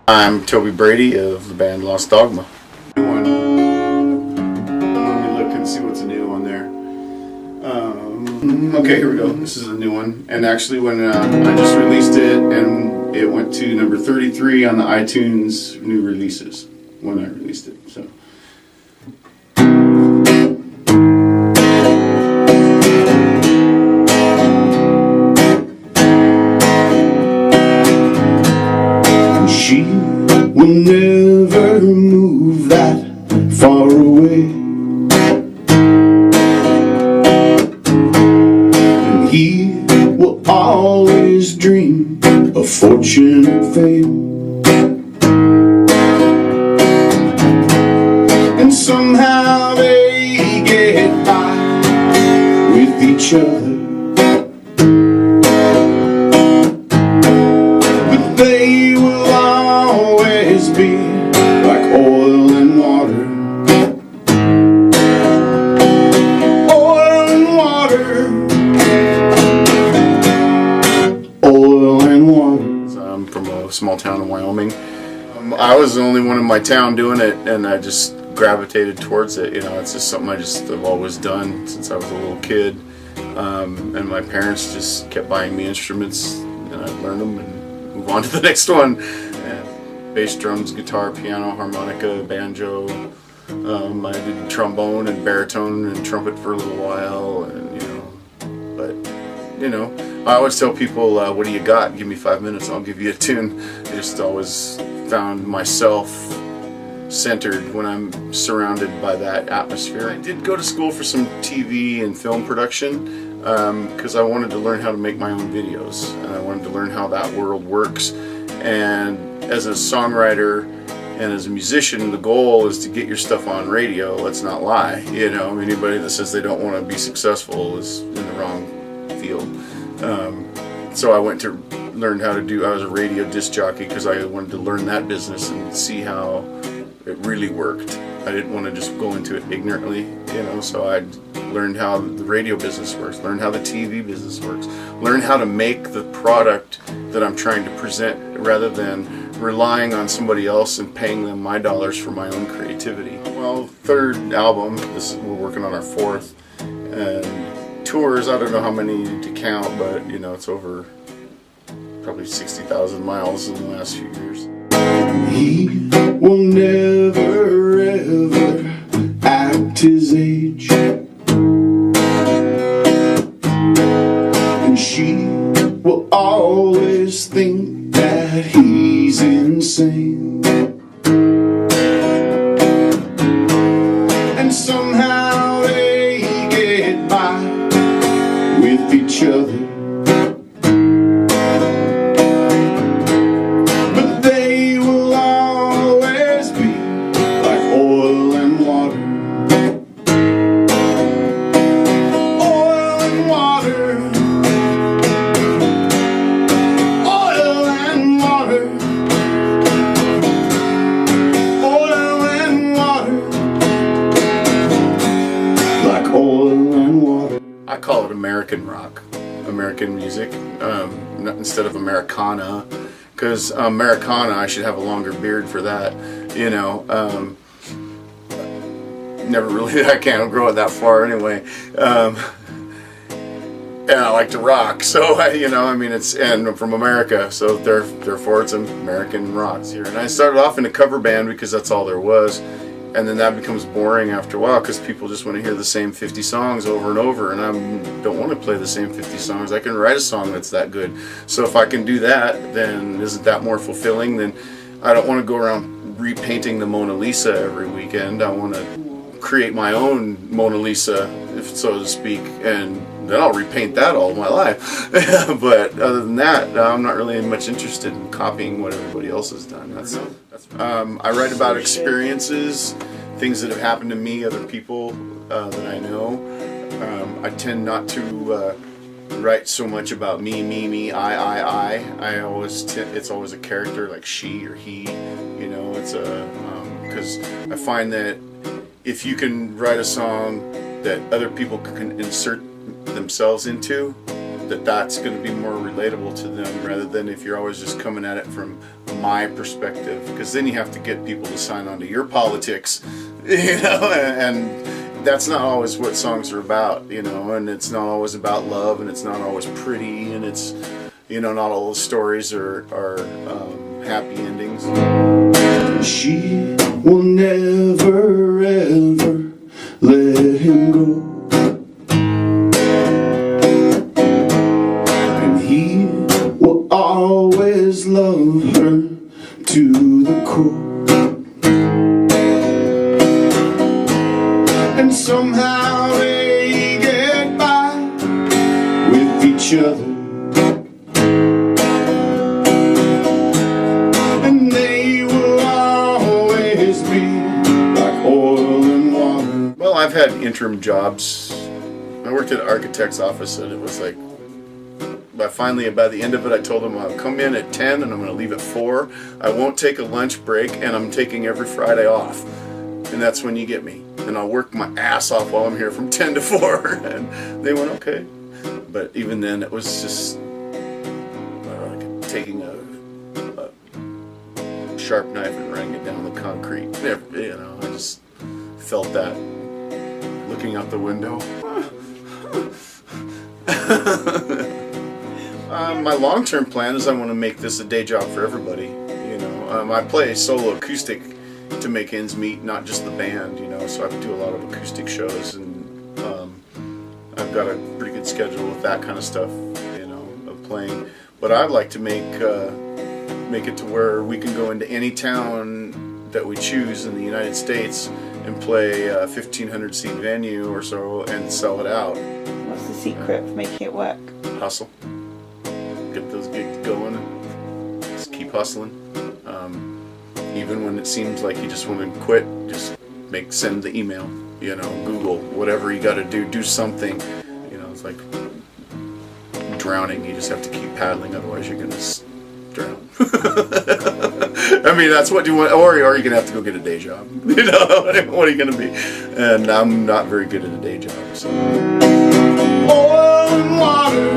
I'm Toby Brady of the band Lost Dogma. Let me look and see what's new on there. Okay, here we go. This is a new one. And actually when I just released it, and it went to number 33 on the iTunes new releases when I released it. So. She will never move that far away, and he will always dream of fortune and fame, and somehow they get by with each other. They will always be like oil and water. Oil and water. Oil and water. I'm from a small town in Wyoming. I was the only one in my town doing it, and I just gravitated towards it. You know, it's just something I've always done since I was a little kid. And my parents just kept buying me instruments, and I learned them and move on to the next one. Bass, drums, guitar, piano, harmonica, banjo. I did trombone and baritone and trumpet for a little while, and I always tell people, what do you got? Give me 5 minutes, I'll give you a tune. I just always found myself centered when I'm surrounded by that atmosphere. I did go to school for some TV and film production because I wanted to learn how to make my own videos, and I wanted to learn how that world works. And as a songwriter and as a musician, the goal is to get your stuff on radio. Let's not lie. Anybody that says they don't want to be successful is in the wrong field. So I went to learn how to I was a radio disc jockey because I wanted to learn that business and see how it really worked. I didn't want to just go into it ignorantly, so I learned how the radio business works, learned how the TV business works, learned how to make the product that I'm trying to present rather than relying on somebody else and paying them my dollars for my own creativity. Well, third album, we're working on our fourth, and tours, I don't know how many to count, but it's over probably 60,000 miles in the last few years. He will never ever act his age, and she will always think that he's insane, and somehow they get by with each other. I call it American rock, American music, instead of Americana, because Americana, I should have a longer beard for that, never really, I can't grow it that far anyway, and I like to rock, so, and I'm from America, so therefore it's American rock here. And I started off in a cover band because that's all there was. And then that becomes boring after a while because people just want to hear the same 50 songs over and over, and I don't want to play the same 50 songs. I can write a song that's that good. So if I can do that, then isn't that more fulfilling? Then I don't want to go around repainting the Mona Lisa every weekend. I want to create my own Mona Lisa, if so to speak, and then I'll repaint that all my life. But other than that, I'm not really much interested in copying what everybody else has done. I write about experiences, things that have happened to me, other people that I know. I tend not to write so much about me, I it's always a character like she or he, it's because I find that if you can write a song that other people can insert themselves into, that's going to be more relatable to them, rather than if you're always just coming at it from my perspective, because then you have to get people to sign on to your politics, you know, and that's not always what songs are about, you know, and it's not always about love, and it's not always pretty, and it's, you know, not all the stories are happy endings. She will never ever let him go. Always love her to the core, and somehow they get by with each other, and they will always be like oil and water. Well, I've had interim jobs. I worked at an architect's office, and it was like, but finally, by the end of it, I told them I'll come in at 10 and I'm going to leave at 4. I won't take a lunch break, and I'm taking every Friday off. And that's when you get me. And I'll work my ass off while I'm here from 10 to 4. And they went, okay. But even then, it was just like taking a sharp knife and running it down the concrete. You know, I just felt that looking out the window. My long-term plan is I want to make this a day job for everybody. You know, I play solo acoustic to make ends meet, not just the band. You know, so I do a lot of acoustic shows, and I've got a pretty good schedule with that kind of stuff. You know, of playing. But I'd like to make it to where we can go into any town that we choose in the United States and play a 1,500 seat venue or so and sell it out. What's the secret for making it work? Hustle. Get those gigs going and just keep hustling. Even when it seems like you just want to quit, just send the email, you know, Google, whatever you got to do something. You know, it's like drowning. You just have to keep paddling, otherwise you're gonna drown. I mean, that's what you want, or you're gonna have to go get a day job. You know, what are you gonna be? And I'm not very good at a day job. So. Oil and water.